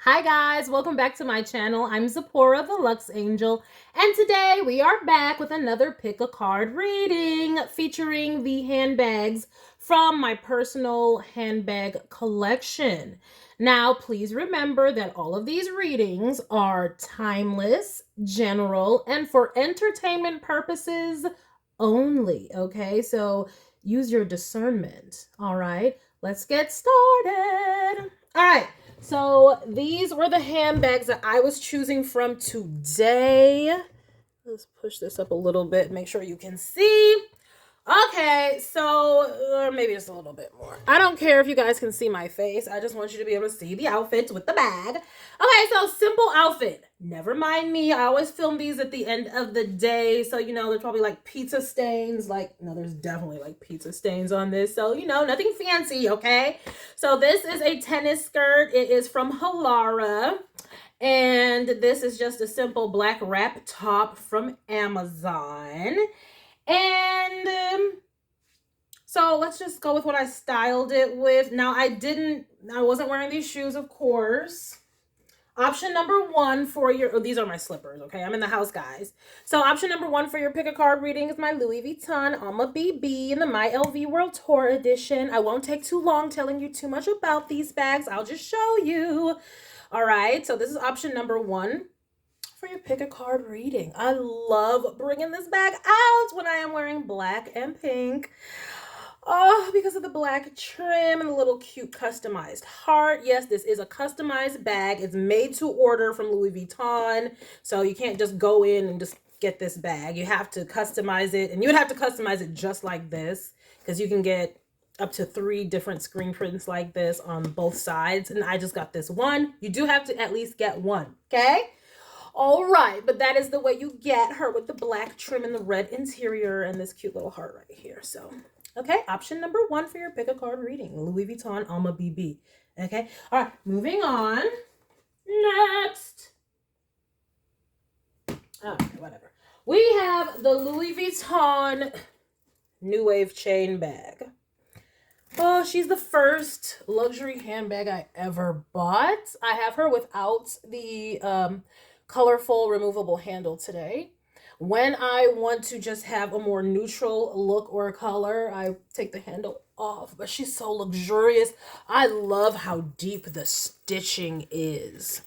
Hi guys, welcome back to my channel. I'm Zipporah, the Luxe Angel, and today we are back with another pick a card reading featuring the handbags from my personal handbag collection. Now, please remember that all of these readings are timeless, general, and for entertainment purposes only, okay? So use your discernment, all right? Let's get started. All right. So these were the handbags that I was choosing from today. Let's push this up a little bit, make sure you can see. Okay, so maybe just a little bit more. I don't care if you guys can see my face. I just want you to be able to see the outfits with the bag. Okay, so simple outfit. Never mind me. I always film these at the end of the day. So, there's probably like pizza stains. No, there's definitely like pizza stains on this. So, nothing fancy, okay? So this is a tennis skirt. It is from Halara. And this is just a simple black wrap top from Amazon. And so let's just go with what I styled it with. Now, I wasn't wearing these shoes, of course. Option number one for your, these are my slippers, okay? I'm in the house, guys. So option number one for your pick a card reading is my Louis Vuitton Alma BB in the My LV World Tour edition. I won't take too long telling you too much about these bags. I'll just show you. All right, so this is option number one for your pick a card reading. I love bringing this bag out when I am wearing black and pink. Oh, because of the black trim and the little cute customized heart. Yes, this is a customized bag. It's made to order from Louis Vuitton. So you can't just go in and just get this bag. You have to customize it. And you would have to customize it just like this, because you can get up to 3 different screen prints like this on both sides. And I just got this one. You do have to at least get one, okay? All right, but that is the way you get her, with the black trim and the red interior and this cute little heart right here. So, okay, option number one for your pick a card reading, Louis Vuitton Alma BB. Okay, all right, moving on. Next. Okay, whatever. We have the Louis Vuitton New Wave chain bag. Oh, she's the first luxury handbag I ever bought. I have her without the colorful removable handle today. When I want to just have a more neutral look or color, I take the handle off, but she's so luxurious. I love how deep the stitching is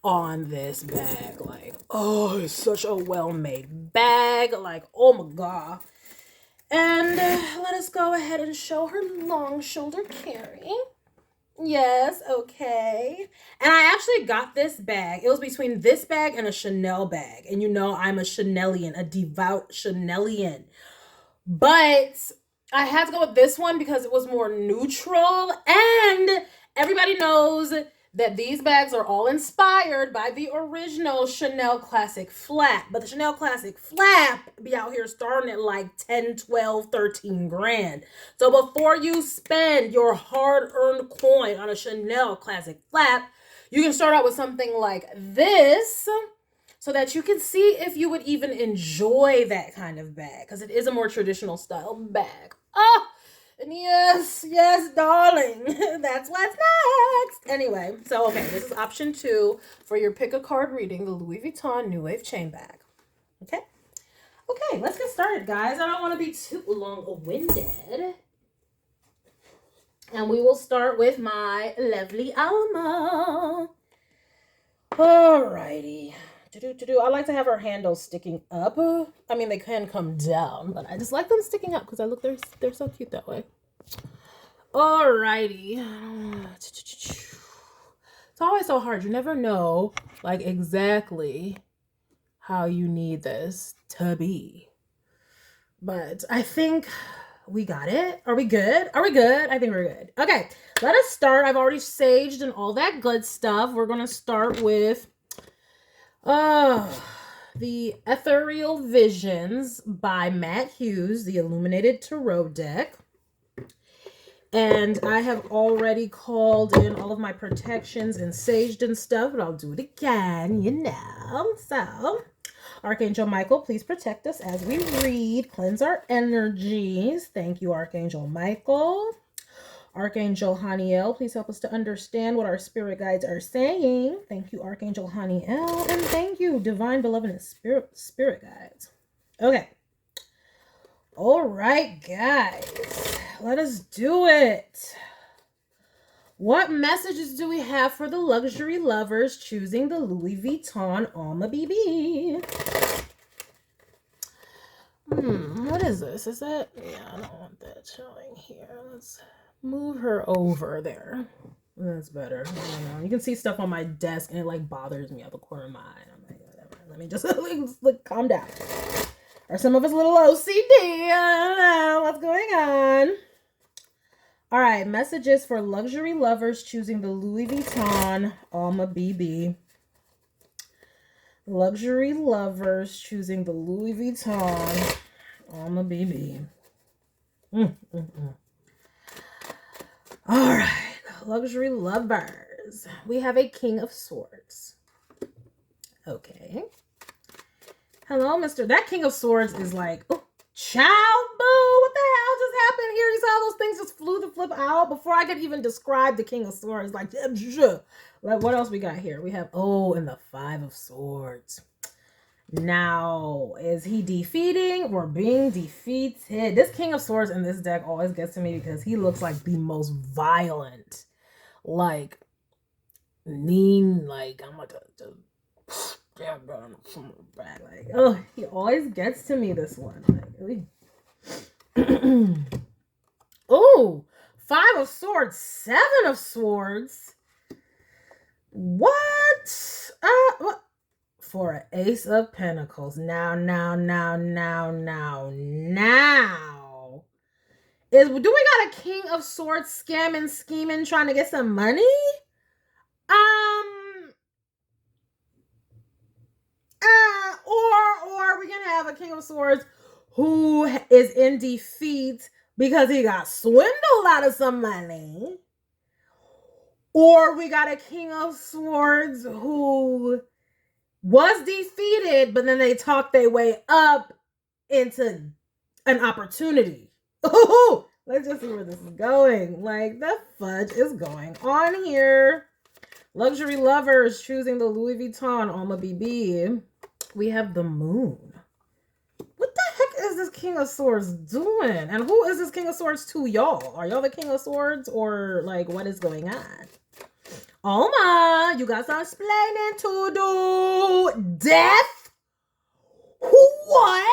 on this bag. Like, oh, it's such a well-made bag. Like, oh my God. And let us go ahead and show her long shoulder carry. Yes, okay. And I actually got this bag. It was between this bag and a Chanel bag. And I'm a Chanelian, a devout Chanelian. But I had to go with this one because it was more neutral. And everybody knows that these bags are all inspired by the original Chanel Classic Flap. But the Chanel Classic Flap be out here starting at like 10, 12, 13 grand. So before you spend your hard-earned coin on a Chanel Classic Flap, you can start out with something like this, so that you can see if you would even enjoy that kind of bag, because it is a more traditional style bag. Oh, and yes, darling, that's what's next. Anyway, so okay, this is option two for your pick a card reading, the Louis Vuitton New Wave chain bag. Okay, let's get started, guys. I don't want to be too long-winded. And we will start with my lovely Alma. Alrighty. I like to have her handles sticking up. I mean, they can come down, but I just like them sticking up because they're so cute that way. Alrighty. It's always so hard. You never know, like, exactly how you need this to be. But I think we got it. Are we good? I think we're good. Okay, let us start. I've already saged and all that good stuff. We're going to start with the Ethereal Visions by Matt Hughes, the Illuminated Tarot deck. And I have already called in all of my protections and saged and stuff, but I'll do it again, So, Archangel Michael, please protect us as we read. Cleanse our energies. Thank you, Archangel Michael. Archangel Haniel, please help us to understand what our spirit guides are saying. Thank you, Archangel Haniel, and thank you, Divine Beloved and Spirit Guides. Okay. All right, guys. Let us do it. What messages do we have for the luxury lovers choosing the Louis Vuitton Alma BB? What is this? Is that? Yeah, I don't want that showing here. Let's move her over there. That's better. I don't know. You can see stuff on my desk and it like bothers me out the corner of my eye. I'm like, whatever. Let me just like calm down. Are some of us a little OCD? I don't know what's going on. All right, messages for luxury lovers choosing the Louis Vuitton Alma BB. Luxury lovers choosing the Louis Vuitton Alma BB. All right, luxury lovers. We have a King of Swords. Okay. Hello, Mr. That King of Swords is like, oh, child, boo, what the hell just happened here? You saw those things just flew the flip out before I could even describe the King of Swords. Like, what else we got here? We have, and the Five of Swords. Now, is he defeating or being defeated? This King of Swords in this deck always gets to me because he looks like the most violent, like, mean, like, I'm about to damn, bro, I'm from the back. Like, he always gets to me, this one. Like, Five of Swords, Seven of Swords. What? What? For an Ace of Pentacles. Now. Do we got a King of Swords scamming, scheming, trying to get some money? Or we can have a King of Swords who is in defeat because he got swindled out of some money. Or we got a King of Swords who was defeated, but then they talked their way up into an opportunity. Ooh, let's just see where this is going. Like, the fudge is going on here. Luxury lovers choosing the Louis Vuitton Alma BB. We have the Moon. What the heck is this King of Swords doing? And who is this King of Swords to y'all? Are y'all the King of Swords, or like what is going on? Alma, you got some explaining to do. Death? What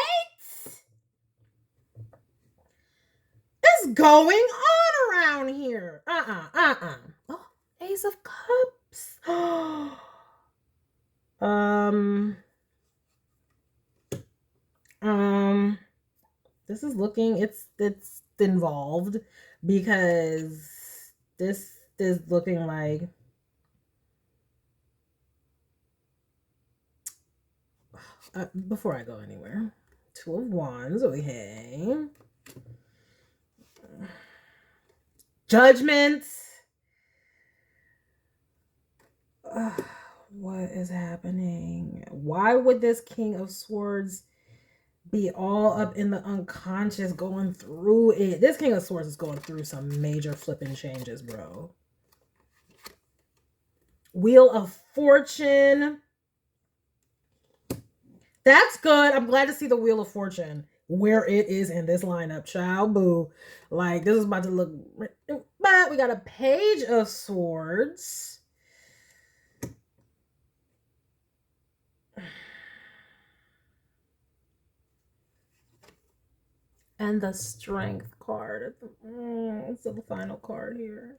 is going on around here? Oh, Ace of Cups. This is looking, it's involved because this is looking like before I go anywhere, Two of Wands, okay. Judgment. What is happening? Why would this King of Swords be all up in the unconscious going through it? This King of Swords is going through some major flipping changes, bro. Wheel of Fortune. That's good. I'm glad to see the Wheel of Fortune where it is in this lineup, child. Boo. Like, this is about to look... But we got a Page of Swords. And the Strength card. It's the final card here.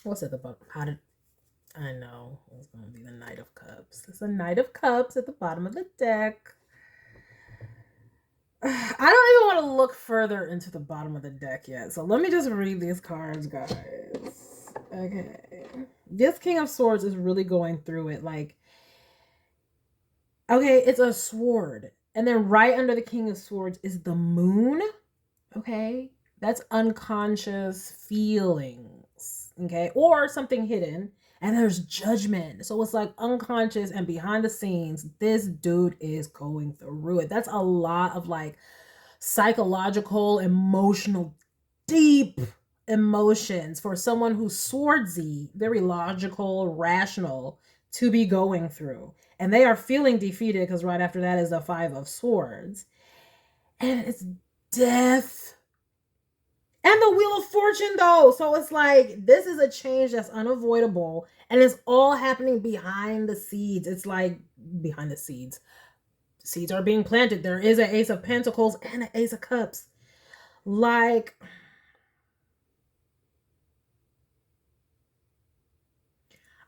What's at the bottom? I know it's going to be the Knight of Cups. It's a Knight of Cups at the bottom of the deck. I don't even want to look further into the bottom of the deck yet. So let me just read these cards, guys. Okay. This King of Swords is really going through it. Like, okay, it's a sword. And then right under the King of Swords is the Moon. Okay. That's unconscious feelings. Okay. Or something hidden. and there's judgment. So it's like unconscious and behind the scenes, this dude is going through it. That's a lot of like psychological, emotional, deep emotions for someone who's swordsy, very logical, rational, to be going through. And they are feeling defeated because right after that is the Five of Swords. And it's death. And the Wheel of Fortune, though. So it's like, this is a change that's unavoidable. And it's all happening behind the seeds. It's like, behind the seeds. Seeds are being planted. There is an Ace of Pentacles and an Ace of Cups. Like,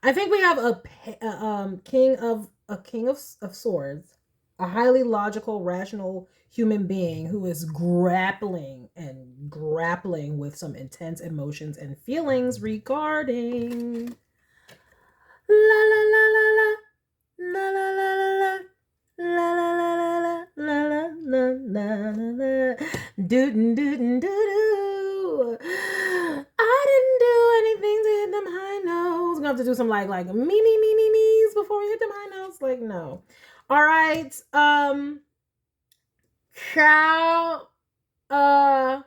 I think we have a king of swords, a highly logical, rational human being who is grappling with some intense emotions and feelings regarding la la la la la la la la la la la la la la la la la doo doo doo doo. I didn't do anything to hit them high notes. Gonna have to do some like me's before we hit them high notes. Like, no. All right. Cow. Oh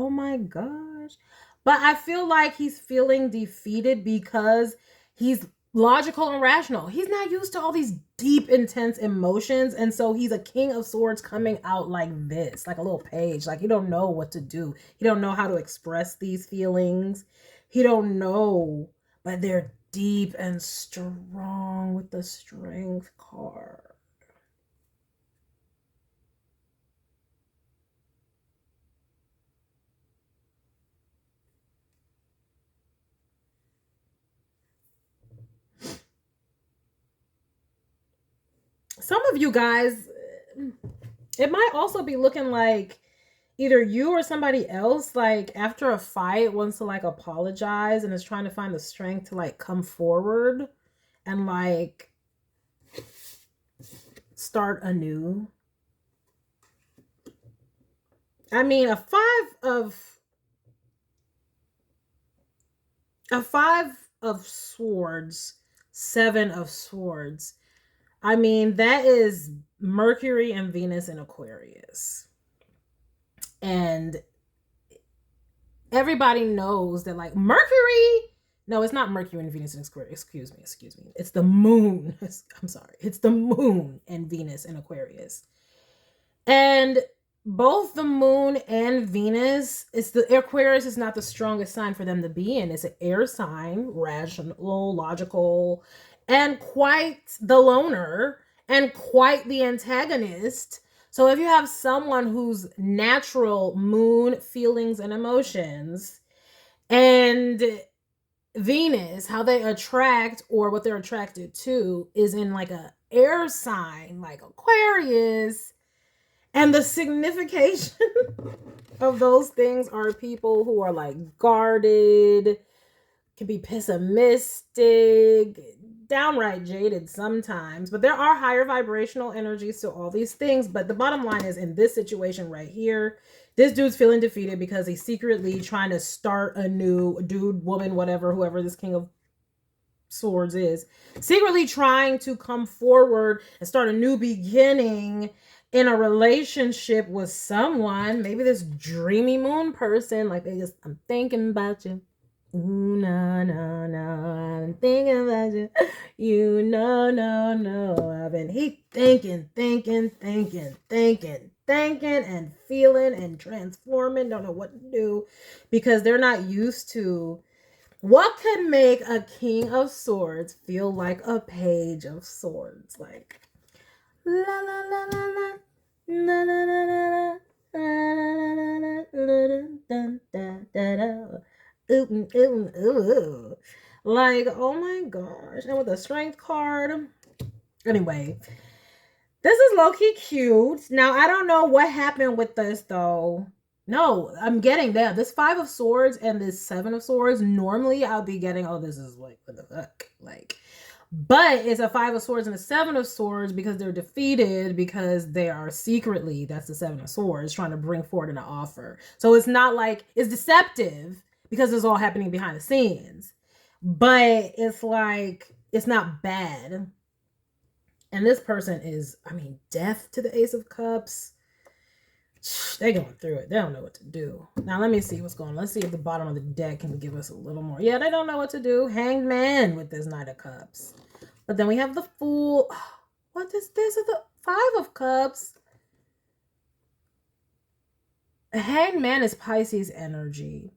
my gosh. But I feel like he's feeling defeated because he's logical and rational. He's not used to all these deep, intense emotions. And so he's a king of swords coming out like this, like a little page. Like, he don't know what to do. He don't know how to express these feelings. He don't know, but they're deep and strong with the Strength card. Some of you guys, it might also be looking like either you or somebody else, like after a fight, wants to like apologize and is trying to find the strength to like come forward and like start anew. I mean, a five of swords, seven of swords. I mean, that is Mercury and Venus in Aquarius. And everybody knows that like Mercury, no, it's not Mercury and Venus in Aquarius. Excuse me. It's the moon. I'm sorry. It's the moon and Venus in Aquarius. And both the moon and Venus, Aquarius is not the strongest sign for them to be in. It's an air sign, rational, logical, and quite the loner and quite the antagonist. So if you have someone whose natural moon feelings and emotions and Venus, how they attract or what they're attracted to is in like a air sign like Aquarius, and the signification of those things are people who are like guarded, can be pessimistic, downright jaded sometimes, but there are higher vibrational energies to all these things. But the bottom line is, in this situation right here, this dude's feeling defeated because he's secretly trying to start a new dude, woman, whatever, whoever this king of swords is, secretly trying to come forward and start a new beginning in a relationship with someone, maybe this dreamy moon person, like they just, I'm thinking about you. Ooh, no, I'm thinking about you. You know, no. I've been thinking, and feeling and transforming, don't know what to do because they're not used to what could make a king of swords feel like a page of swords. Like, la la la la la la la la la la. Ooh. Like, oh my gosh. And with a strength card. Anyway, this is low-key cute. Now, I don't know what happened with this, though. No, I'm getting that. This Five of Swords and this Seven of Swords, normally I'll be getting, oh, this is like, what the fuck? Like, but it's a Five of Swords and a Seven of Swords because they're defeated because they are secretly, that's the Seven of Swords, trying to bring forward an offer. So it's not like, it's deceptive because it's all happening behind the scenes. but it's like, it's not bad. And this person is, I mean, death to the Ace of Cups. They're going through it. They don't know what to do. Now, let me see what's going on. Let's see if the bottom of the deck can give us a little more. Yeah, they don't know what to do. Hanged Man with this Knight of Cups. But then we have the Fool. What is this? The Five of Cups. Hanged Man is Pisces energy.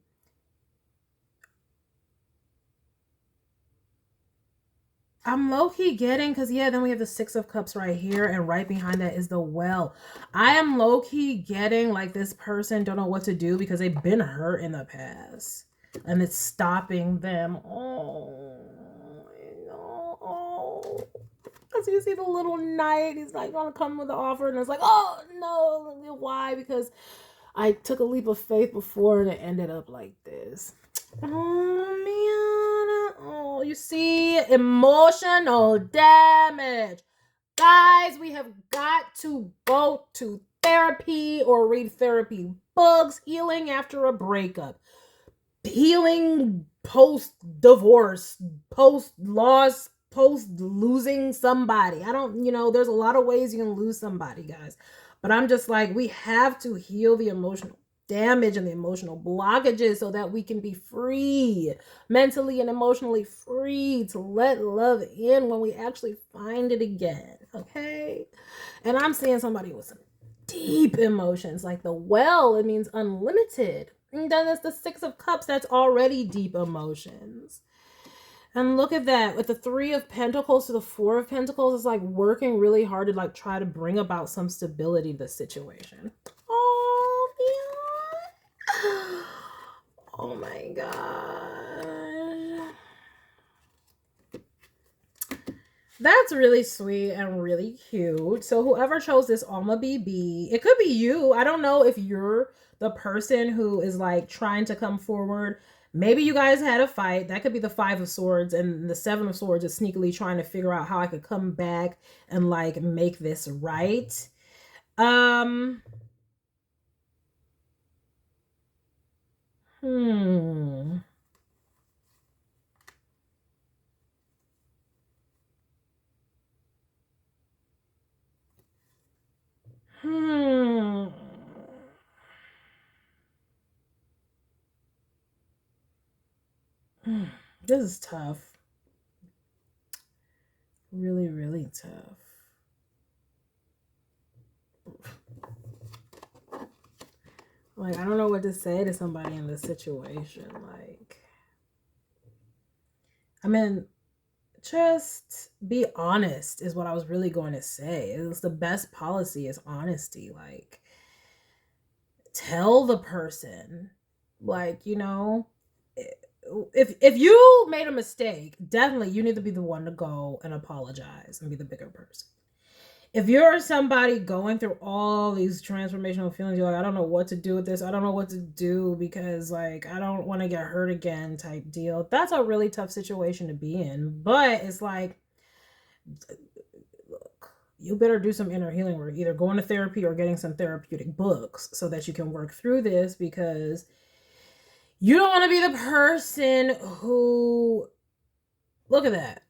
I'm low-key getting, because yeah, then we have the Six of Cups right here, and right behind that is the Well. I am low-key getting like this person don't know what to do because they've been hurt in the past, and it's stopping them. Oh, no. Because you see the little knight, he's like gonna come with the offer, and it's like, oh no, why? Because I took a leap of faith before and it ended up like this. Oh man. Oh, you see, emotional damage. Guys, we have got to go to therapy or read therapy books. Healing after a breakup. Healing post-divorce, post-loss, post-losing somebody. I don't, there's a lot of ways you can lose somebody, guys. But I'm just like, we have to heal the emotional damage and the emotional blockages so that we can be free, mentally and emotionally free, to let love in when we actually find it again, okay? And I'm seeing somebody with some deep emotions, like the Well, it means unlimited. And then there's the Six of Cups, that's already deep emotions. And look at that, with the Three of Pentacles to the Four of Pentacles, it's like working really hard to like try to bring about some stability to the situation. Oh, yeah. Oh my God. That's really sweet and really cute. So whoever chose this Alma BB, it could be you. I don't know if you're the person who is like trying to come forward. Maybe you guys had a fight. That could be the Five of Swords, and the Seven of Swords is sneakily trying to figure out how I could come back and like make this right. Hmm. This is tough. Really, really tough. Like, I don't know what to say to somebody in this situation. Like, I mean, just be honest is what I was really going to say. It was the best policy is honesty. Like, tell the person, like, if you made a mistake, definitely you need to be the one to go and apologize and be the bigger person. If you're somebody going through all these transformational feelings, you're like, I don't know what to do with this. I don't know what to do because, like, I don't want to get hurt again type deal. That's a really tough situation to be in. But it's like, look, you better do some inner healing work, either going to therapy or getting some therapeutic books so that you can work through this, because you don't want to be the person who, look at that.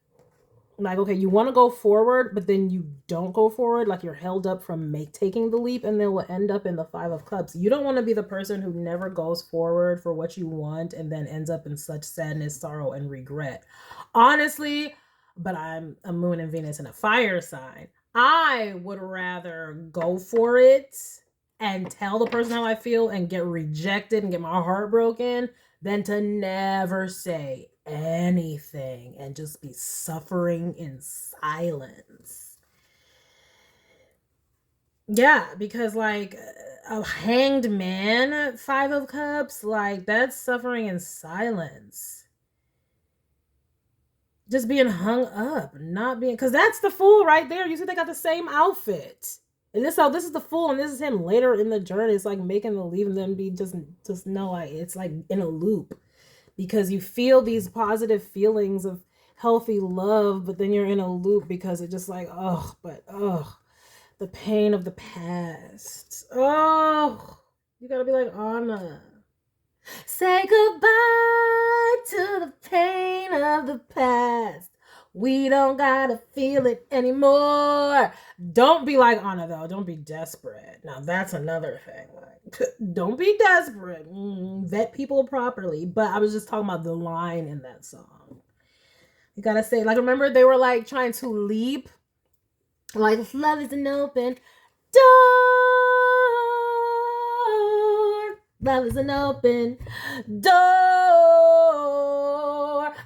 Like, okay, you want to go forward, but then you don't go forward. Like, you're held up from taking the leap, and then will end up in the Five of Cups. You don't want to be the person who never goes forward for what you want and then ends up in such sadness, sorrow, and regret. Honestly, but I'm a Moon and Venus in a fire sign. I would rather go for it and tell the person how I feel and get rejected and get my heart broken than to never say anything and just be suffering in silence. Yeah, because like a Hanged Man, Five of Cups, like that's suffering in silence. Just being hung up, not being, because that's the Fool right there. You see they got the same outfit. And this is the Fool, and this is him later in the journey. It's like making the leave and then be just know, like, it's like in a loop. Because you feel these positive feelings of healthy love, but then you're in a loop because it's just like, the pain of the past. Oh, you gotta be like, Anna, Say goodbye to the pain of the past. We don't gotta feel it anymore. Don't be like Anna, though. Don't be desperate. Now, that's another thing. Like, don't be desperate. Vet people properly. But I was just talking about the line in that song. You gotta say, like, remember they were like trying to leap? Like, love is an open door. Love is an open door.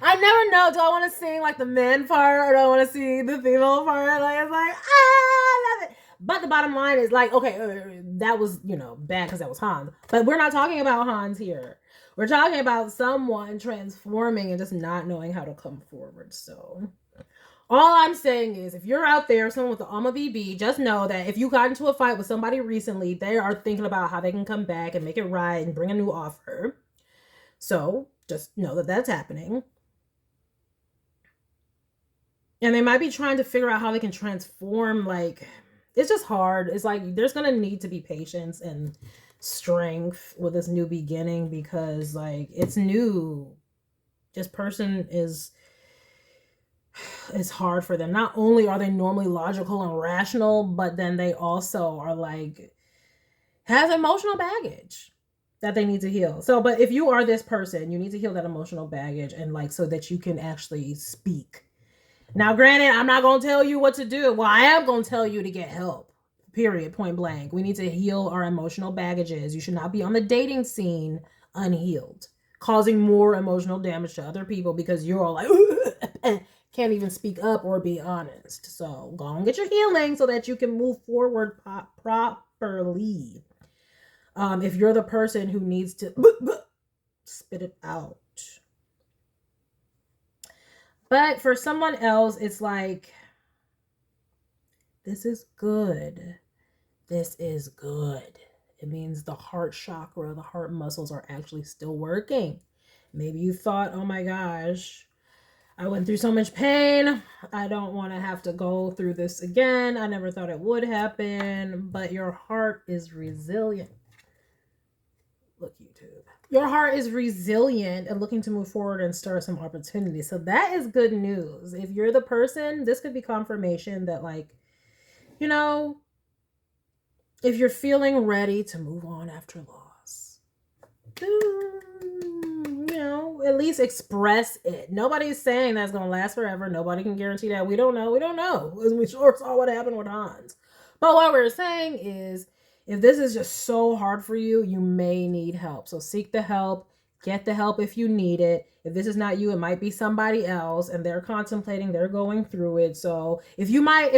I never know. Do I want to sing like the man part or do I want to sing the female part? Like, it's like, I love it. But the bottom line is like, okay, that was, bad because that was Hans. But we're not talking about Hans here. We're talking about someone transforming and just not knowing how to come forward. So all I'm saying is if you're out there, someone with the Alma BB, just know that if you got into a fight with somebody recently, they are thinking about how they can come back and make it right and bring a new offer. So just know that that's happening. And they might be trying to figure out how they can transform. Like, it's just hard. It's like there's going to need to be patience and strength with this new beginning because, like, it's new. This person is... it's hard for them. Not only are they normally logical and rational, but then they also are like, have emotional baggage that they need to heal. So, but if you are this person, you need to heal that emotional baggage and like, so that you can actually speak. Now, granted, I'm not going to tell you what to do. Well, I am going to tell you to get help, period, point blank. We need to heal our emotional baggages. You should not be on the dating scene unhealed, causing more emotional damage to other people because you're all like, can't even speak up or be honest. So go and get your healing so that you can move forward properly. If you're the person who needs to spit it out. But for someone else, it's like, this is good. This is good. It means the heart chakra, the heart muscles are actually still working. Maybe you thought, oh my gosh, I went through so much pain. I don't want to have to go through this again. I never thought it would happen. But your heart is resilient. Look, YouTube. Your heart is resilient and looking to move forward and start some opportunities. So that is good news. If you're the person, this could be confirmation that, like, if you're feeling ready to move on after loss, at least express it. Nobody's saying that's going to last forever. Nobody can guarantee that. We don't know. We don't know. As we sure saw what happened with Hans. But what we're saying is, if this is just so hard for you, you may need help. So seek the help. Get the help if you need it. If this is not you, it might be somebody else, and they're contemplating, they're going through it. So you might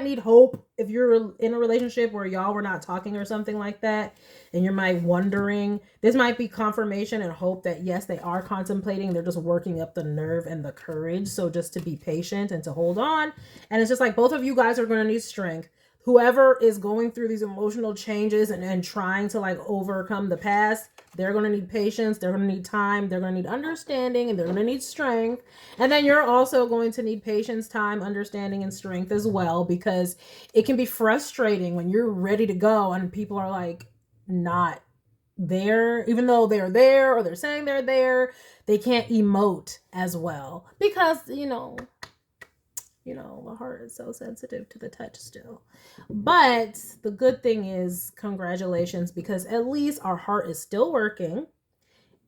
need hope if you're in a relationship where y'all were not talking or something like that, and you might wondering. This might be confirmation and hope that yes, they are contemplating. They're just working up the nerve and the courage. So just to be patient and to hold on. And it's just like both of you guys are going to need strength. Whoever is going through these emotional changes and trying to like overcome the past, they're going to need patience. They're going to need time. They're going to need understanding, and they're going to need strength. And then you're also going to need patience, time, understanding, and strength as well, because it can be frustrating when you're ready to go and people are like not there, even though they're there or they're saying they're there. They can't emote as well because, the heart is so sensitive to the touch still. But the good thing is, congratulations, because at least our heart is still working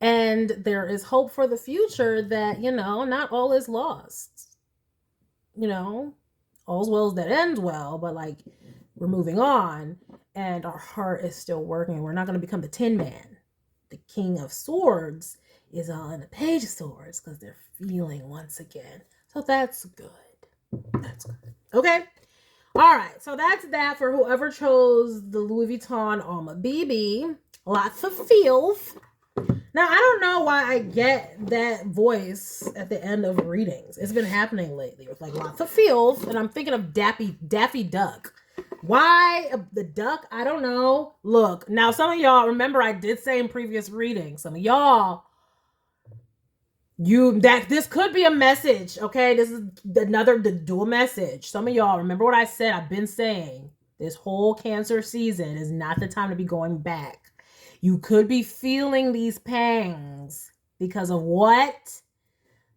and there is hope for the future that, not all is lost. All's well that ends well, but like we're moving on and our heart is still working. We're not going to become the Tin Man. The King of Swords is on the Page of Swords because they're feeling once again. So that's good. That's good. Okay. All right. So that's that for whoever chose the Louis Vuitton Alma BB. Lots of feels. Now, I don't know why I get that voice at the end of readings. It's been happening lately with like lots of feels. And I'm thinking of Daffy Duck. Why the duck? I don't know. Look, now some of y'all remember I did say in previous readings, some of y'all, this could be a message, okay? This is the dual message. Some of y'all remember what I said. I've been saying this whole Cancer season is not the time to be going back. You could be feeling these pangs because of what?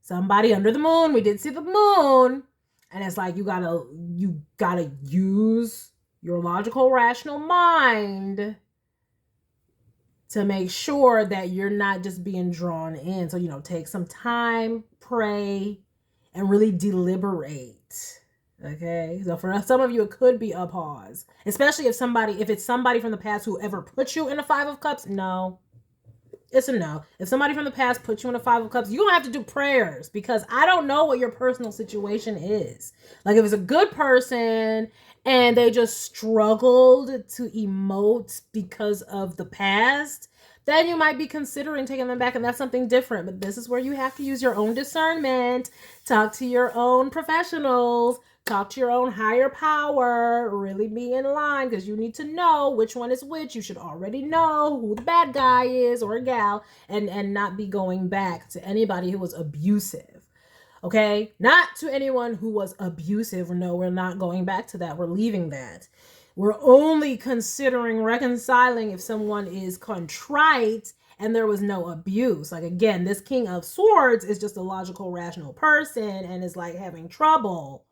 Somebody under the moon. We did see the moon. And it's like you gotta use your logical, rational mind to make sure that you're not just being drawn in. So, take some time, pray, and really deliberate. Okay? So for some of you, it could be a pause. Especially if it's somebody from the past who ever put you in a 5 of Cups. No. It's a no. If somebody from the past put you in a 5 of Cups, you're going to have to do prayers because I don't know what your personal situation is. Like if it's a good person and they just struggled to emote because of the past, then you might be considering taking them back, and that's something different. But this is where you have to use your own discernment, talk to your own professionals, talk to your own higher power, really be in line because you need to know which one is which. You should already know who the bad guy is or a gal, and not be going back to anybody who was abusive. Okay? Not to anyone who was abusive. No, we're not going back to that. We're leaving that. We're only considering reconciling if someone is contrite and there was no abuse. Like, again, this King of Swords is just a logical, rational person and is like having trouble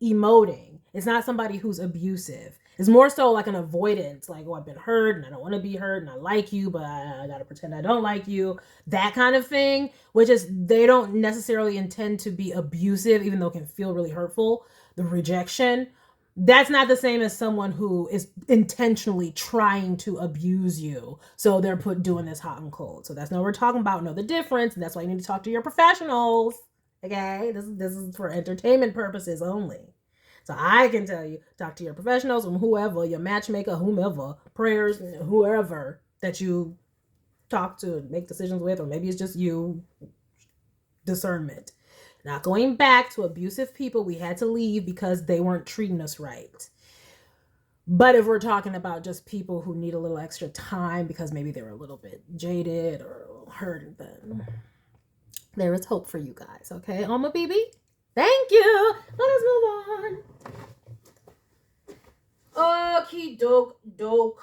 emoting. It's not somebody who's abusive. It's more so like an avoidance, like, oh, I've been hurt and I don't want to be hurt and I like you, but I gotta pretend I don't like you. That kind of thing, which is they don't necessarily intend to be abusive, even though it can feel really hurtful. The rejection, that's not the same as someone who is intentionally trying to abuse you. So they're doing this hot and cold. So that's not what we're talking about. Know the difference. And that's why you need to talk to your professionals. Okay, this is for entertainment purposes only. So I can tell you, talk to your professionals and whoever, your matchmaker, whomever, prayers, whoever that you talk to and make decisions with, or maybe it's just you, discernment. Not going back to abusive people. We had to leave because they weren't treating us right. But if we're talking about just people who need a little extra time because maybe they were a little bit jaded or hurt, then there is hope for you guys. Okay, Alma BB? Thank you. Let us move on. Okie doke.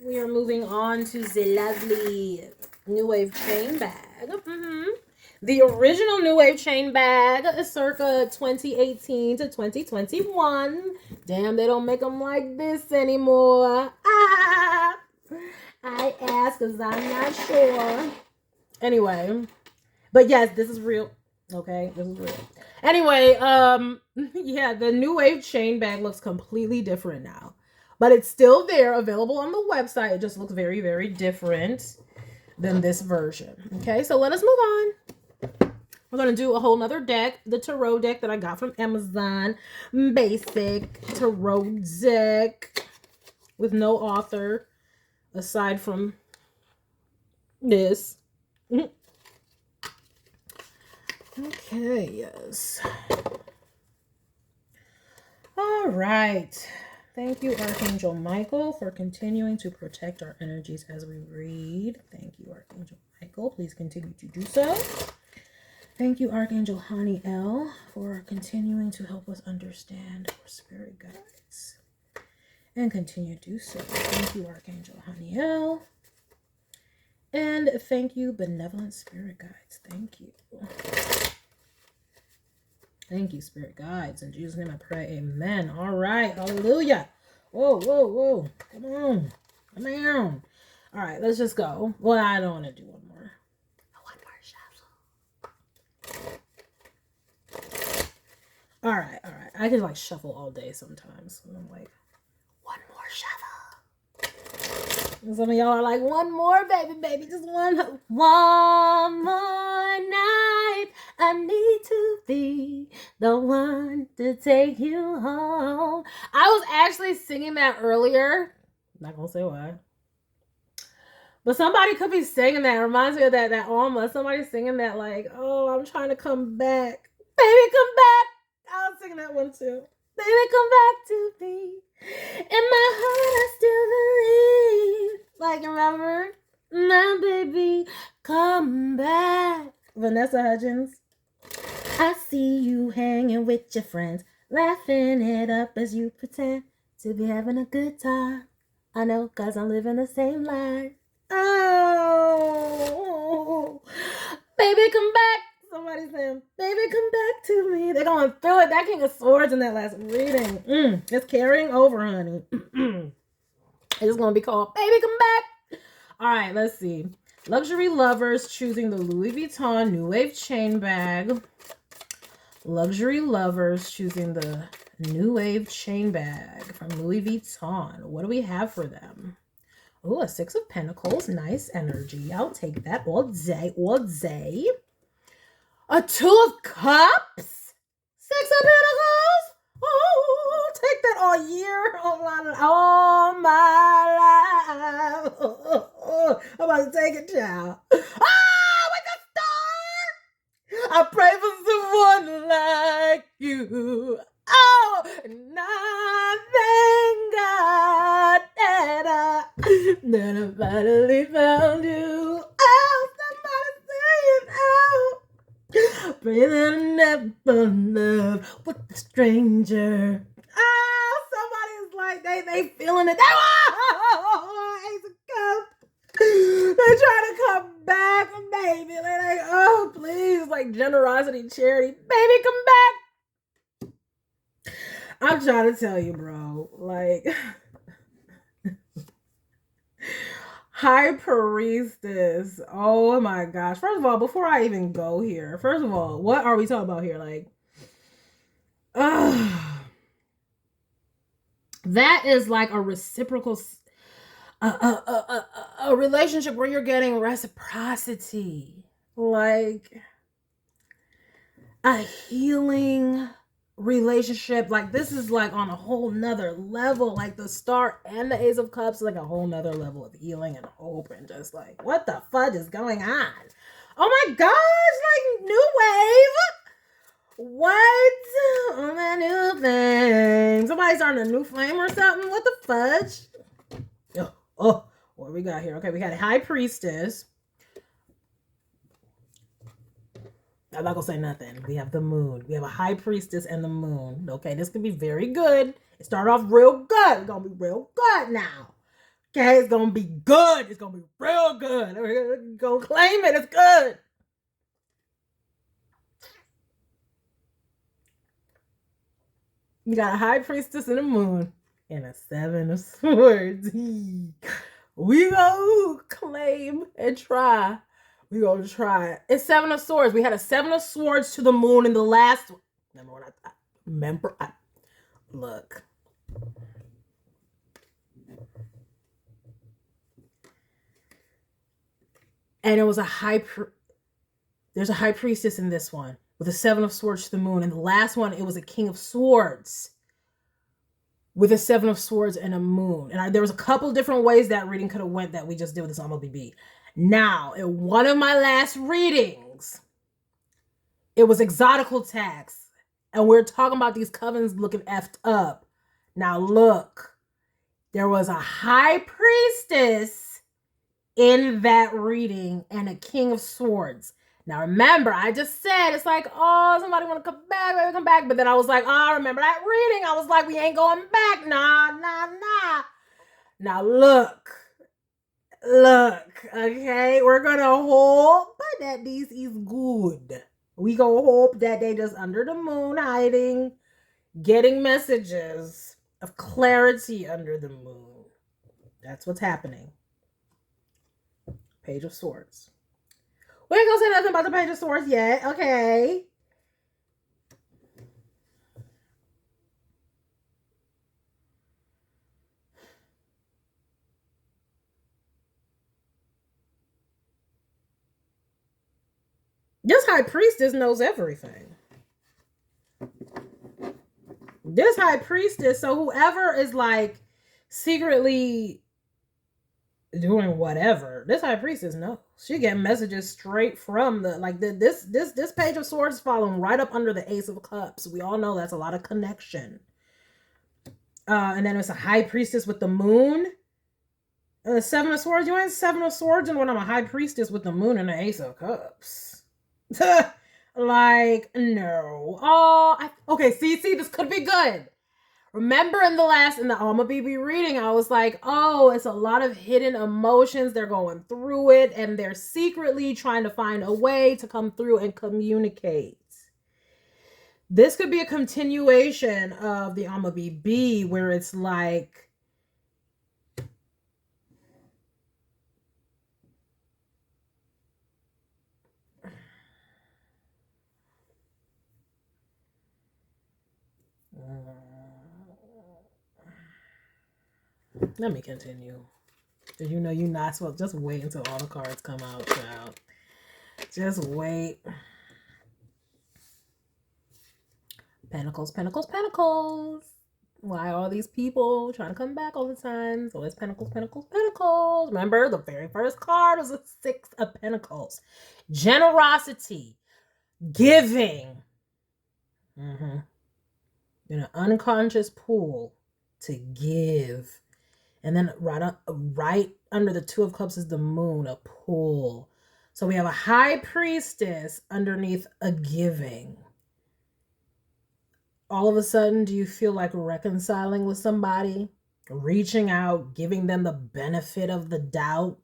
We are moving on to the lovely New Wave chain bag. The original New Wave chain bag is circa 2018 to 2021. Damn, they don't make them like this anymore. I ask because I'm not sure. Anyway, but yes, this is real. Okay, this is real. Anyway, yeah, the New Wave chain bag looks completely different now. But it's still there, available on the website. It just looks very, very different than this version. Okay, so let us move on. We're going to do a whole nother deck, the tarot deck that I got from Amazon. Basic tarot deck with no author aside from this. Okay, yes. All right. Thank you, Archangel Michael, for continuing to protect our energies as we read. Thank you, Archangel Michael. Please continue to do so. Thank you, Archangel Haniel, for continuing to help us understand our spirit guides. And continue to do so. Thank you, Archangel Haniel. And thank you, benevolent spirit guides. Thank you. Thank you, spirit guides. In Jesus' name I pray, amen. All right, hallelujah. Whoa. Come on. All right, let's just go. Well, I don't want to do one more. All right. I can like shuffle all day sometimes. And I'm like, one more shuffle. And some of y'all are like, one more, baby, just one more night. I need to be the one to take you home. I was actually singing that earlier. Not gonna say why. But somebody could be singing that. It reminds me of that Alma. Somebody singing that like, oh, I'm trying to come back. Baby, come back. I was singing that one too. Baby, come back to me. In my heart, I still believe. Like, remember? My baby, come back. Vanessa Hudgens. I see you hanging with your friends, laughing it up as you pretend to be having a good time. I know, cause I'm living the same life. Baby, come back. Somebody saying, baby, come back to me. They're going through it. That King of Swords in that last reading. It's carrying over, honey. It's going to be called, baby, come back. All right, let's see. Luxury lovers choosing the Louis Vuitton New Wave chain bag. Luxury lovers choosing the New Wave chain bag from Louis Vuitton. What do we have for them? Oh, a Six of Pentacles. Nice energy. I'll take that all day, all day. A Two of Cups. Six of Pentacles. Oh, take that all year. All my life. I'm about to take it, child. Ah, with the star. I pray for someone like you. Oh, and I thank God that I finally found you. Oh, somebody say it out. Pray that I never fall in love with a stranger. Oh, somebody's like, they feeling it. Ace of Cups. They trying to come back, baby. They're like, oh, please, like generosity, charity. Baby, come back. I'm trying to tell you, bro. Like, High Priestess. Oh my gosh. First of all, before I even go here, first of all, what are we talking about here? Like, that is like a reciprocal, a relationship where you're getting reciprocity. Like, a healing relationship. Like, this is like on a whole nother level. Like, the Star and the Ace of Cups, like a whole nother level of healing and hope, and just like, what the fudge is going on? Oh my gosh, like New Wave. What? On that new thing. Somebody starting a new flame or something? What the fudge? Oh, what we got here? Okay, we got a High Priestess. I'm not gonna say nothing. We have the Moon. We have a High Priestess and the Moon. Okay, this could be very good. It started off real good. It's gonna be real good now. Okay, it's gonna be good. It's gonna be real good. We're gonna claim it. It's good. You got a High Priestess and a Moon and a Seven of Swords. We gonna claim and try. We gonna try it. It's Seven of Swords. We had a Seven of Swords to the Moon in the last one. Remember what look. And it was there's a High Priestess in this one with a Seven of Swords to the Moon. And the last one, it was a King of Swords with a Seven of Swords and a Moon. And there was a couple different ways that reading could have went that we just did with this Alma BB. Now, in one of my last readings, it was exotical tax. And we're talking about these covens looking effed up. Now, look. There was a High Priestess in that reading and a King of Swords. Now, remember, I just said, it's like, oh, somebody want to come back, baby, come back. But then I was like, oh, remember that reading? I was like, we ain't going back. Nah. Now, look, okay? We're going to hope that this is good. We going to hope that they just under the moon hiding, getting messages of clarity under the moon. That's what's happening. Page of Swords. We ain't gonna say nothing about the Page of Swords yet. Okay. This High Priestess knows everything. This High Priestess, so whoever is like secretly doing whatever, this High Priestess knows. She get messages straight from the, like, this Page of Swords following right up under the Ace of Cups. We all know that's a lot of connection. And then it's a High Priestess with the Moon. Seven of Swords. You ain't Seven of Swords and when I'm a High Priestess with the Moon and the Ace of Cups. Like, no. Oh, okay, see, this could be good. Remember in the Alma BB reading, I was like, oh, it's a lot of hidden emotions. They're going through it and they're secretly trying to find a way to come through and communicate. This could be a continuation of the Alma BB where it's like, let me continue. Did you know you're not supposed to just wait until all the cards come out, child? Just wait. Pentacles, Pentacles, Pentacles. Why are all these people trying to come back all the time? So it's Pentacles, Pentacles, Pentacles. Remember, the very first card was a 6 of Pentacles. Generosity. Giving. In an unconscious pull to give. And then right under the 2 of Cups is the Moon, a pull. So we have a High Priestess underneath a giving. All of a sudden, do you feel like reconciling with somebody? Reaching out, giving them the benefit of the doubt?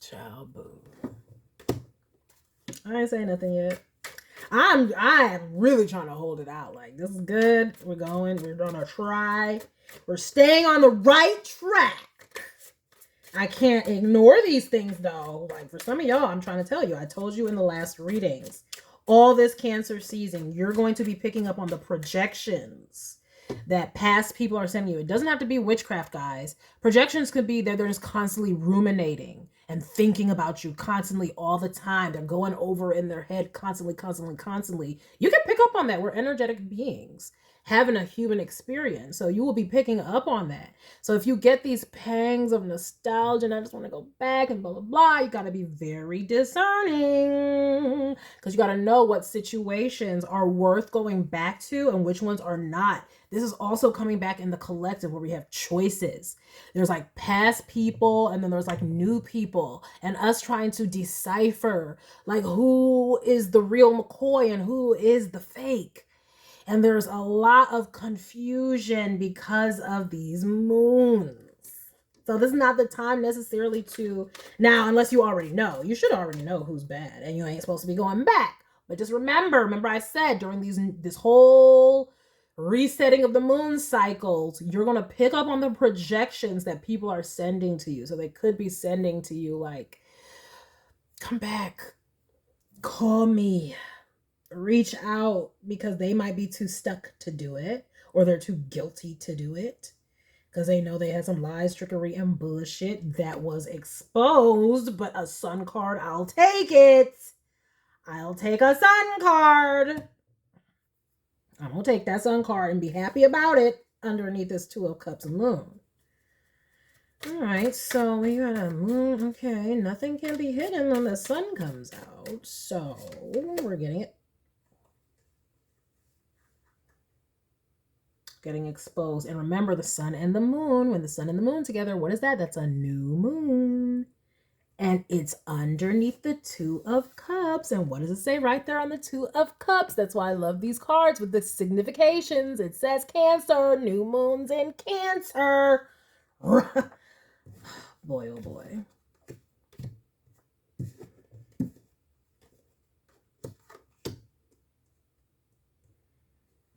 Child, boo. I ain't saying nothing yet. I am really trying to hold it out. Like, this is good. We're gonna try. We're staying on the right track. I can't ignore these things though. Like, for some of y'all, I'm trying to tell you, I told you in the last readings, all this Cancer season, you're going to be picking up on the projections that past people are sending you. It doesn't have to be witchcraft, guys. Projections could be that they're just constantly ruminating and thinking about you constantly all the time. They're going over in their head constantly, constantly, constantly. You can pick up on that. We're energetic beings having a human experience. So you will be picking up on that. So if you get these pangs of nostalgia and I just want to go back and blah, blah, blah, you got to be very discerning because you got to know what situations are worth going back to and which ones are not. This is also coming back in the collective where we have choices. There's like past people and then there's like new people and us trying to decipher like who is the real McCoy and who is the fake. And there's a lot of confusion because of these moons. So this is not the time necessarily to, now, unless you already know. You should already know who's bad and you ain't supposed to be going back. But just remember I said during this whole resetting of the moon cycles, you're going to pick up on the projections that people are sending to you. So they could be sending to you like, come back, call me. Reach out, because they might be too stuck to do it or they're too guilty to do it because they know they had some lies, trickery, and bullshit that was exposed. But a sun card, I'll take it. I'll take a sun card. I'm gonna take that sun card and be happy about it underneath this 2 of Cups and Moon. All right, so we got a moon. Okay, nothing can be hidden when the sun comes out. So we're getting it. Getting exposed. And remember, the sun and the moon, when the sun and the moon together, what is that? That's a new moon. And it's underneath the 2 of Cups. And what does it say right there on the 2 of Cups? That's why I love these cards with the significations. It says Cancer, new moons in Cancer. Boy, oh boy.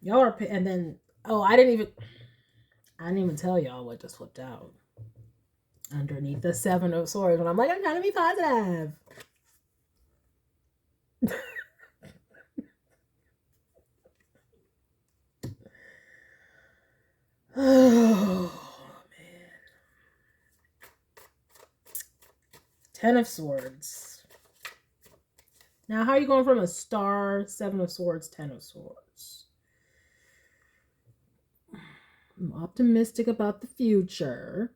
Y'all are, and then, oh, I didn't even tell y'all what just flipped out underneath the 7 of Swords. When I'm like, I'm trying to be positive. Oh, man. 10 of Swords. Now, how are you going from a star, 7 of Swords, 10 of Swords? I'm optimistic about the future.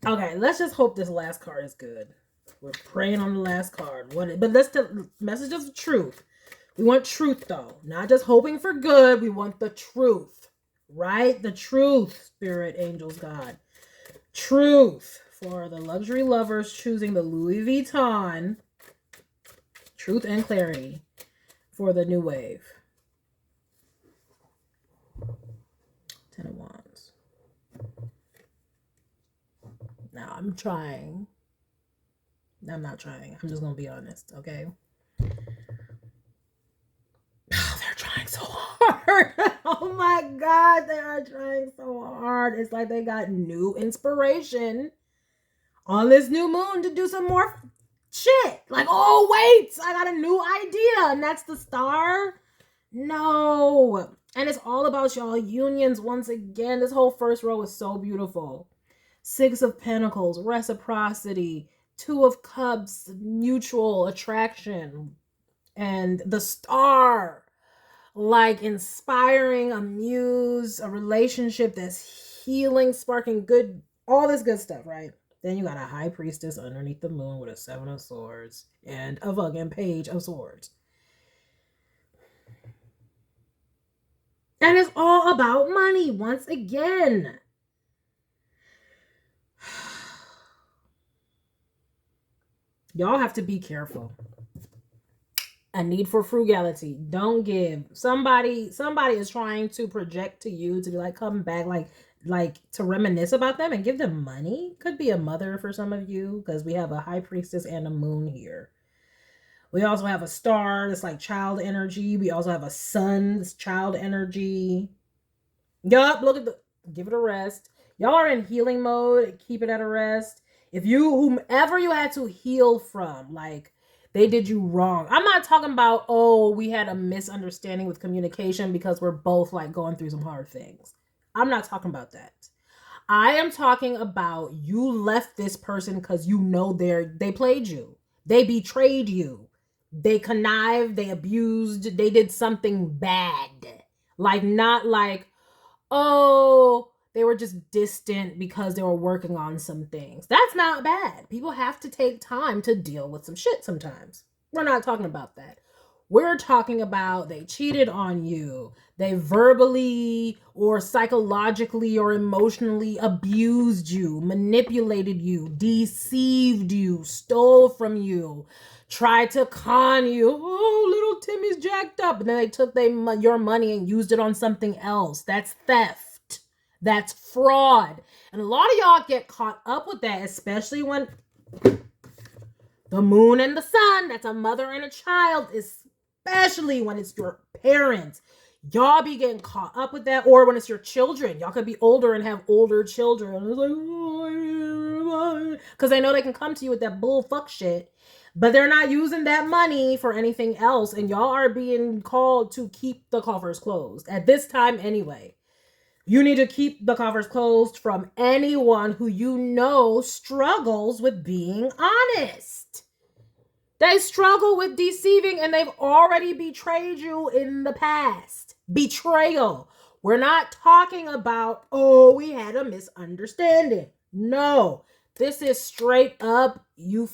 Okay, let's just hope this last card is good. We're praying on the last card. But that's the message of the truth. We want truth, though. Not just hoping for good. We want the truth, right? The truth, Spirit, Angels, God. Truth for the luxury lovers choosing the Louis Vuitton. Truth and clarity for the new wave. 10 of Wands. Now, I'm trying. I'm not trying. I'm just going to be honest, okay? Oh, they're trying so hard. Oh my God, they are trying so hard. It's like they got new inspiration on this new moon to do some more shit. Like, oh, wait, I got a new idea. And that's the star? No. And it's all about y'all unions once again. This whole first row is so beautiful. 6 of Pentacles, reciprocity. 2 of Cups, mutual attraction. And the star, like inspiring a muse, a relationship that's healing, sparking good, all this good stuff, right? Then you got a high priestess underneath the moon with a 7 of swords and a fucking page of swords. And it's all about money once again. Y'all have to be careful. A need for frugality. Don't give. Somebody is trying to project to you to be like, come back, like to reminisce about them and give them money. Could be a mother for some of you, because we have a high priestess and a moon here. We also have a star that's like child energy. We also have a sun that's child energy. Yup, look at the, give it a rest. Y'all are in healing mode. Keep it at a rest. If you, whomever you had to heal from, like they did you wrong. I'm not talking about, oh, we had a misunderstanding with communication because we're both like going through some hard things. I'm not talking about that. I am talking about you left this person because you know they played you. They betrayed you. They connived, they abused, they did something bad. Like, not like, oh, they were just distant because they were working on some things. That's not bad. People have to take time to deal with some shit sometimes. We're not talking about that. We're talking about they cheated on you. They verbally or psychologically or emotionally abused you, manipulated you, deceived you, stole from you, tried to con you. Oh, little Timmy's jacked up. And then they took your money and used it on something else. That's theft. That's fraud. And a lot of y'all get caught up with that, especially when the moon and the sun, that's a mother and a child, especially when it's your parents. Y'all be getting caught up with that. Or when it's your children. Y'all could be older and have older children. It's like, because they know they can come to you with that bull fuck shit. But they're not using that money for anything else. And y'all are being called to keep the coffers closed. At this time anyway. You need to keep the coffers closed from anyone who you know struggles with being honest. They struggle with deceiving and they've already betrayed you in the past. Betrayal. We're not talking about, oh, we had a misunderstanding. No, this is straight up, you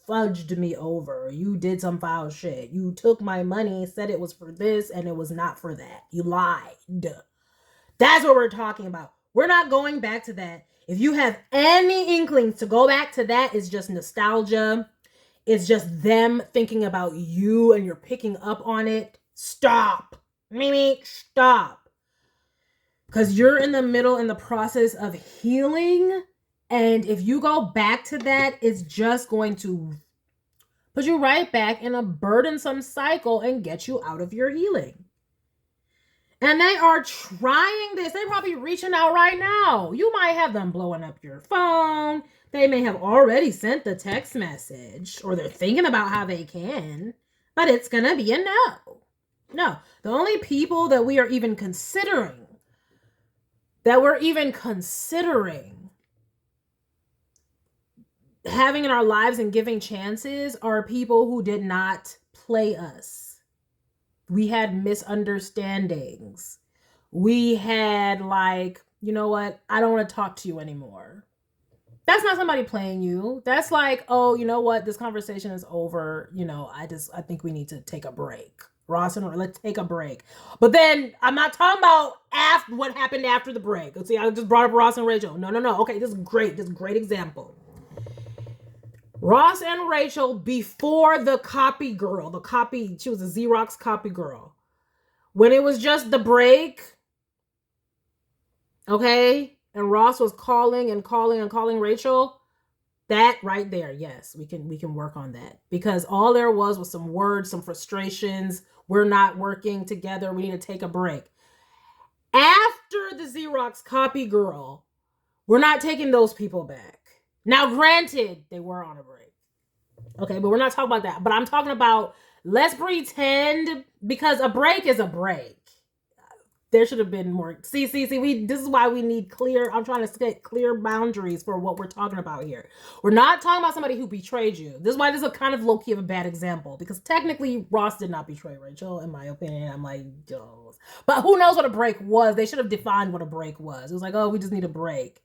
fudged me over. You did some foul shit. You took my money, said it was for this, and it was not for that. You lied. That's what we're talking about. We're not going back to that. If you have any inklings to go back to that, it's just nostalgia. It's just them thinking about you and you're picking up on it. Stop. Mimi, stop. Because you're in the middle in the process of healing. And if you go back to that, it's just going to put you right back in a burdensome cycle and get you out of your healing. And they are trying this. They're probably reaching out right now. You might have them blowing up your phone. They may have already sent the text message, or they're thinking about how they can, but it's going to be a no. No. The only people that we are even considering, having in our lives and giving chances are people who did not play us. We had misunderstandings. We had like, you know what? I don't want to talk to you anymore. That's not somebody playing you. That's like, oh, you know what? This conversation is over. You know, I think we need to take a break. Ross and let's take a break. But then I'm not talking about after what happened after the break. See, I just brought up Ross and Rachel. No. Okay, this is great. This is a great example. Ross and Rachel before the copy girl, she was a Xerox copy girl. When it was just the break, okay, and Ross was calling Rachel, that right there, yes, we can work on that. Because all there was some words, some frustrations. We're not working together. We need to take a break. After the Xerox copy girl, we're not taking those people back. Now, granted, they were on a break. Okay, but we're not talking about that. But I'm talking about, let's pretend, because a break is a break. There should have been more. See, this is why we need clear, I'm trying to set clear boundaries for what we're talking about here. We're not talking about somebody who betrayed you. This is why this is a kind of low-key of a bad example, because technically Ross did not betray Rachel, in my opinion. I'm like, oh. But who knows what a break was? They should have defined what a break was. It was like, oh, we just need a break.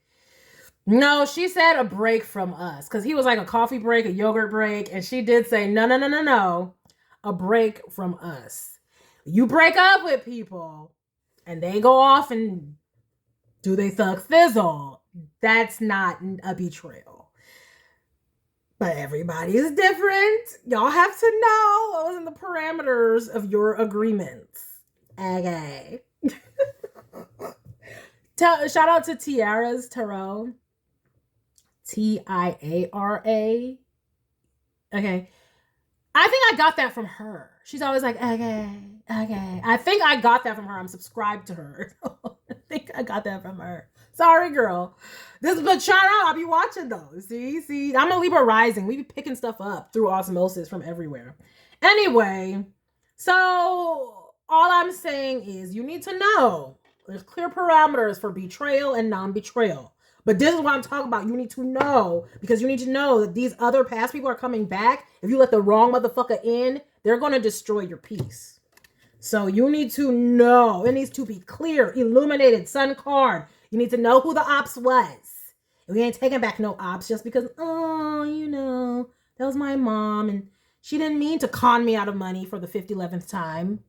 No, she said a break from us, because he was like a coffee break, a yogurt break, and she did say, no, a break from us. You break up with people, and they go off and do they thug fizzle. That's not a betrayal. But everybody is different. Y'all have to know what was in the parameters of your agreements. Okay. Shout out to Tiara's Tarot. Tiara. Okay. I think I got that from her. She's always like, okay. I think I got that from her. I'm subscribed to her. I think I got that from her. Sorry, girl. But shout out. I'll be watching those. See? I'm a Libra rising. We be picking stuff up through osmosis from everywhere. Anyway, so all I'm saying is you need to know there's clear parameters for betrayal and non-betrayal. But this is what I'm talking about. You need to know, because you need to know that these other past people are coming back. If you let the wrong motherfucker in, they're going to destroy your peace. So you need to know. It needs to be clear, illuminated, sun card. You need to know who the ops was. And we ain't taking back no ops just because, that was my mom. And she didn't mean to con me out of money for the 11th time.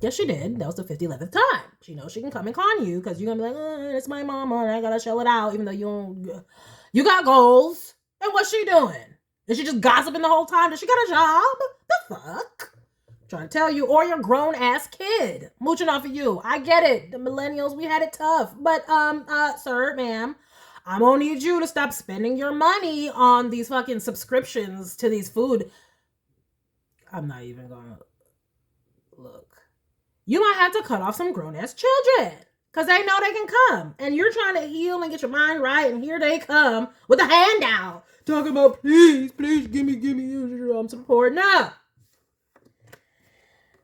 Yes, she did. That was the 11th time. She knows she can come and con you because you're going to be like, it's my mama and I got to shell it out, even though you got goals. And what's she doing? Is she just gossiping the whole time? Does she got a job? The fuck? I'm trying to tell you. Or your grown-ass kid mooching off of you. I get it. The millennials, we had it tough. But, sir, ma'am, I'm going to need you to stop spending your money on these fucking subscriptions to these food. I'm not even going to look. You might have to cut off some grown-ass children because they know they can come. And you're trying to heal and get your mind right, and here they come with a handout talking about, please, give me support.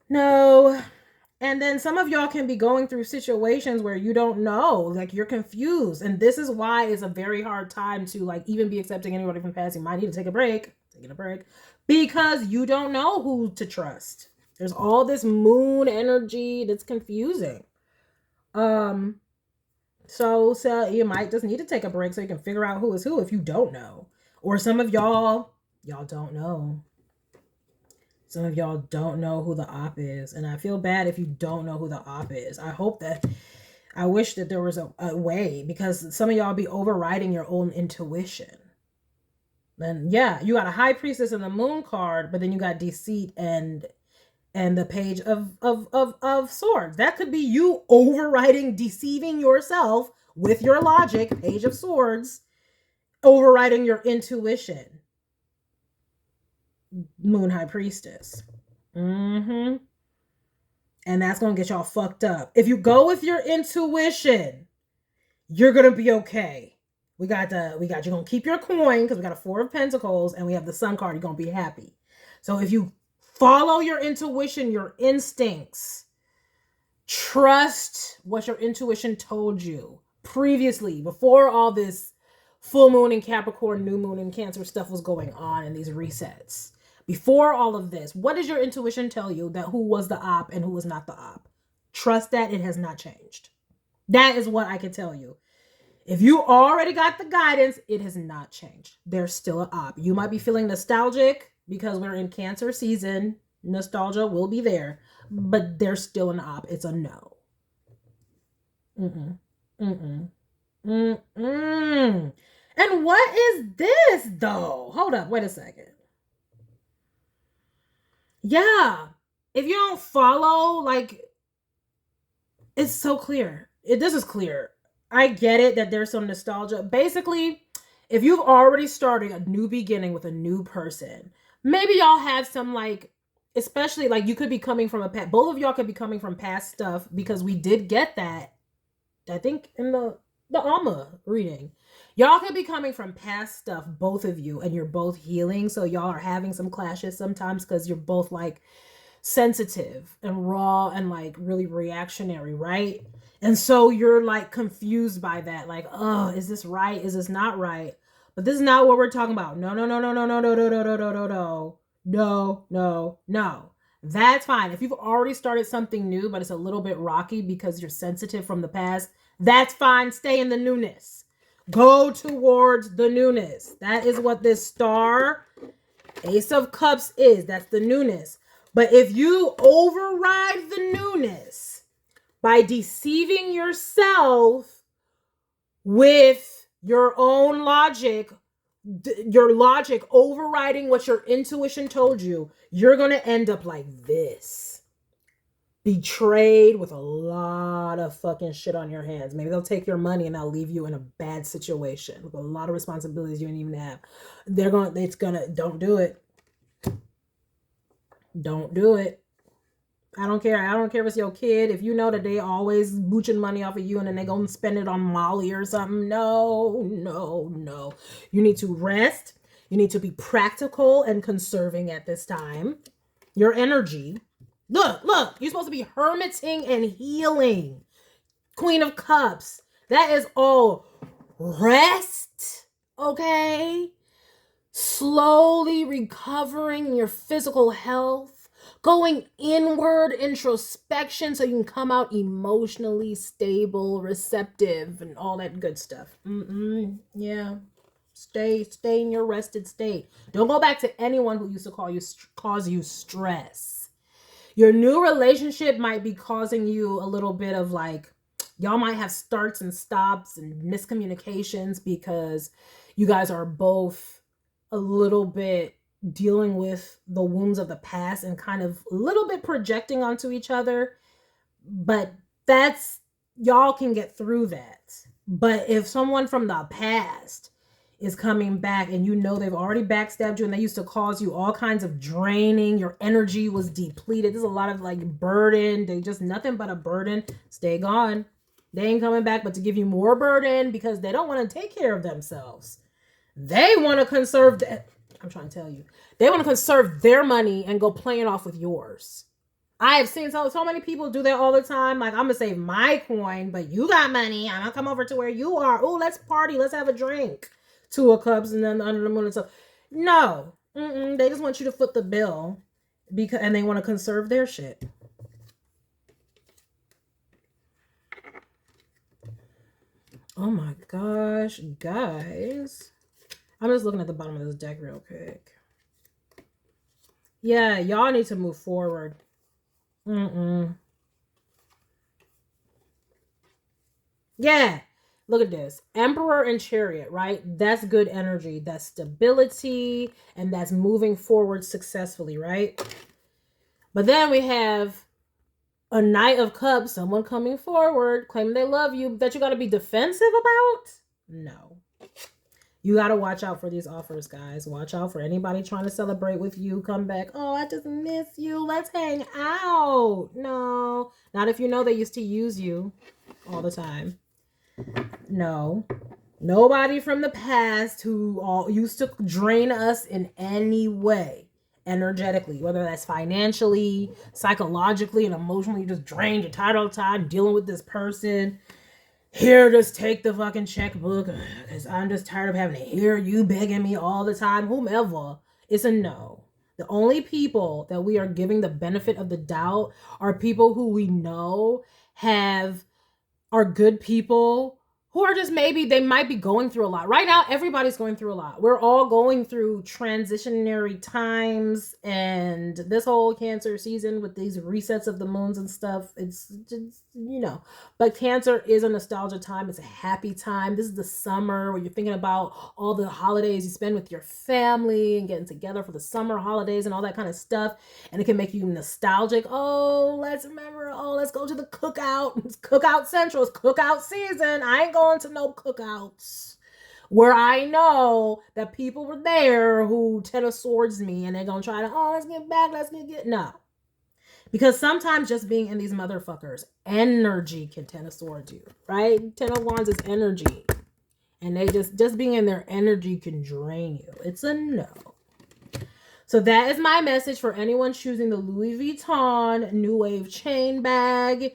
No. And then some of y'all can be going through situations where you don't know, like you're confused. And this is why it's a very hard time to like even be accepting anybody from past. You might need to take a break, because you don't know who to trust. There's all this moon energy that's confusing. So you might just need to take a break so you can figure out who is who if you don't know. Or some of y'all don't know. Some of y'all don't know who the op is. And I feel bad if you don't know who the op is. I wish that there was a way, because some of y'all be overriding your own intuition. Then yeah, you got a high priestess in the moon card, but then you got deceit and the page of swords. That could be you overriding, deceiving yourself with your logic, page of swords, overriding your intuition. Moon high priestess. And that's going to get y'all fucked up. If you go with your intuition, you're going to be okay. You're going to keep your coin because we got a 4 of Pentacles and we have the Sun card. You're going to be happy. So if you follow your intuition, your instincts, trust what your intuition told you previously, before all this full moon in Capricorn, new moon in Cancer stuff was going on in these resets. Before all of this, what does your intuition tell you that who was the op and who was not the op? Trust that it has not changed. That is what I can tell you. If you already got the guidance, it has not changed. There's still an op. You might be feeling nostalgic because we're in Cancer season. Nostalgia will be there, but there's still an op. It's a no. Mm-mm. Mm-mm. Mm-mm. And what is this though? Hold up, wait a second. Yeah. If you don't follow, like, it's so clear. This is clear. I get it that there's some nostalgia. Basically, if you've already started a new beginning with a new person, maybe y'all have some, like, especially like you could be coming from a past, both of y'all could be coming from past stuff, because we did get that, I think, in the Alma reading. Y'all could be coming from past stuff, both of you, and you're both healing. So y'all are having some clashes sometimes because you're both like sensitive and raw and like really reactionary, right? And so you're like confused by that, like, oh, is this right? Is this not right? But this is not what we're talking about. No, no, no, no, no, no, no, no, no, no, no, no, no, no, no, no. That's fine. If you've already started something new, but it's a little bit rocky because you're sensitive from the past, that's fine. Stay in the newness. Go towards the newness. That is what this star, Ace of Cups is. That's the newness. But if you override the newness by deceiving yourself with your own logic, your logic overriding what your intuition told you, you're going to end up like this. Betrayed with a lot of fucking shit on your hands. Maybe they'll take your money and they'll leave you in a bad situation with a lot of responsibilities you didn't even have. Don't do it. Don't do it. I don't care. I don't care if it's your kid. If you know that they always mooching money off of you and then they go and spend it on Molly or something. No, no, no. You need to rest. You need to be practical and conserving at this time. Your energy. Look, you're supposed to be hermiting and healing. Queen of Cups. That is all rest. Okay? Slowly recovering your physical health, going inward introspection so you can come out emotionally stable, receptive, and all that good stuff. Yeah. Stay in your rested state. Don't go back to anyone who used to cause you stress. Your new relationship might be causing you a little bit of like, y'all might have starts and stops and miscommunications because you guys are both a little bit dealing with the wounds of the past and kind of a little bit projecting onto each other. But y'all can get through that. But if someone from the past is coming back and you know they've already backstabbed you and they used to cause you all kinds of draining, your energy was depleted, there's a lot of like burden, they just nothing but a burden, stay gone. They ain't coming back but to give you more burden because they don't want to take care of themselves. They want to conserve I'm trying to tell you, they want to conserve their money and go playing off with yours. I have seen so many people do that all the time. Like, I'm going to save my coin, but you got money. I'm going to come over to where you are. Oh, let's party. Let's have a drink. 2 of Cups and then under the moon and stuff. No. They just want you to foot the bill and they want to conserve their shit. Oh my gosh, guys. I'm just looking at the bottom of this deck real quick. Yeah, y'all need to move forward. Yeah. Look at this. Emperor and Chariot, right? That's good energy. That's stability. And that's moving forward successfully, right? But then we have a Knight of Cups. Someone coming forward, claiming they love you, that you got to be defensive about? No. You got to watch out for these offers, guys. Watch out for anybody trying to celebrate with you. Come back. Oh, I just miss you. Let's hang out. No. Not if you know they used to use you all the time. No. Nobody from the past who all used to drain us in any way, energetically, whether that's financially, psychologically, and emotionally. You just drained. You're tired all the time dealing with this person. Here, just take the fucking checkbook because I'm just tired of having to hear you begging me all the time. Whomever. It's a no. The only people that we are giving the benefit of the doubt are people who we know are good people who are just maybe they might be going through a lot. Right now, everybody's going through a lot. We're all going through transitionary times, and this whole Cancer season with these resets of the moons and stuff, it's just, you know, but Cancer is a nostalgia time. It's a happy time. This is the summer where you're thinking about all the holidays you spend with your family and getting together for the summer holidays and all that kind of stuff. And it can make you nostalgic. Oh, let's remember. Oh, let's go to the cookout. It's cookout central. It's cookout season. I ain't going to no cookouts where I know that people were there who 10 of swords me and they're going to try to, oh, let's get back. Let's get, no. Because sometimes just being in these motherfuckers, energy can 10 of swords you, right? 10 of wands is energy. And they just being in their energy can drain you. It's a no. So that is my message for anyone choosing the Louis Vuitton New Wave chain bag.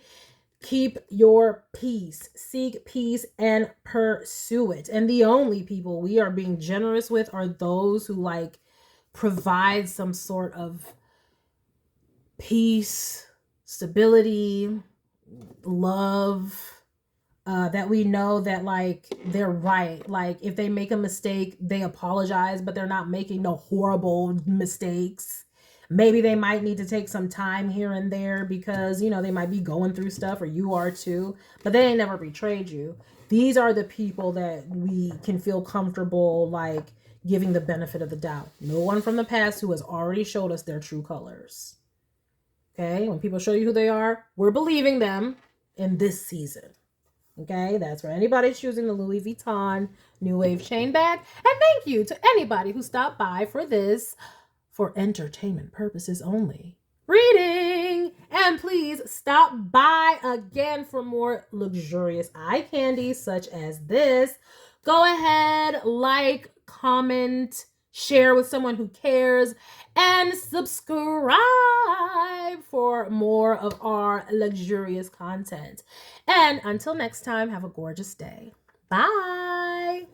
Keep your peace. Seek peace and pursue it. And the only people we are being generous with are those who like provide some sort of peace, stability, love, that we know that like they're right. Like if they make a mistake, they apologize, but they're not making no horrible mistakes. Maybe they might need to take some time here and there because, you know, they might be going through stuff, or you are too, but they ain't never betrayed you. These are the people that we can feel comfortable like giving the benefit of the doubt. No one from the past who has already showed us their true colors. Okay, when people show you who they are, we're believing them in this season. Okay, that's for anybody choosing the Louis Vuitton New Wave chain bag. And thank you to anybody who stopped by for this, for entertainment purposes only, reading. And please stop by again for more luxurious eye candy such as this. Go ahead, like, comment, share with someone who cares, and subscribe for more of our luxurious content. And until next time, have a gorgeous day. Bye.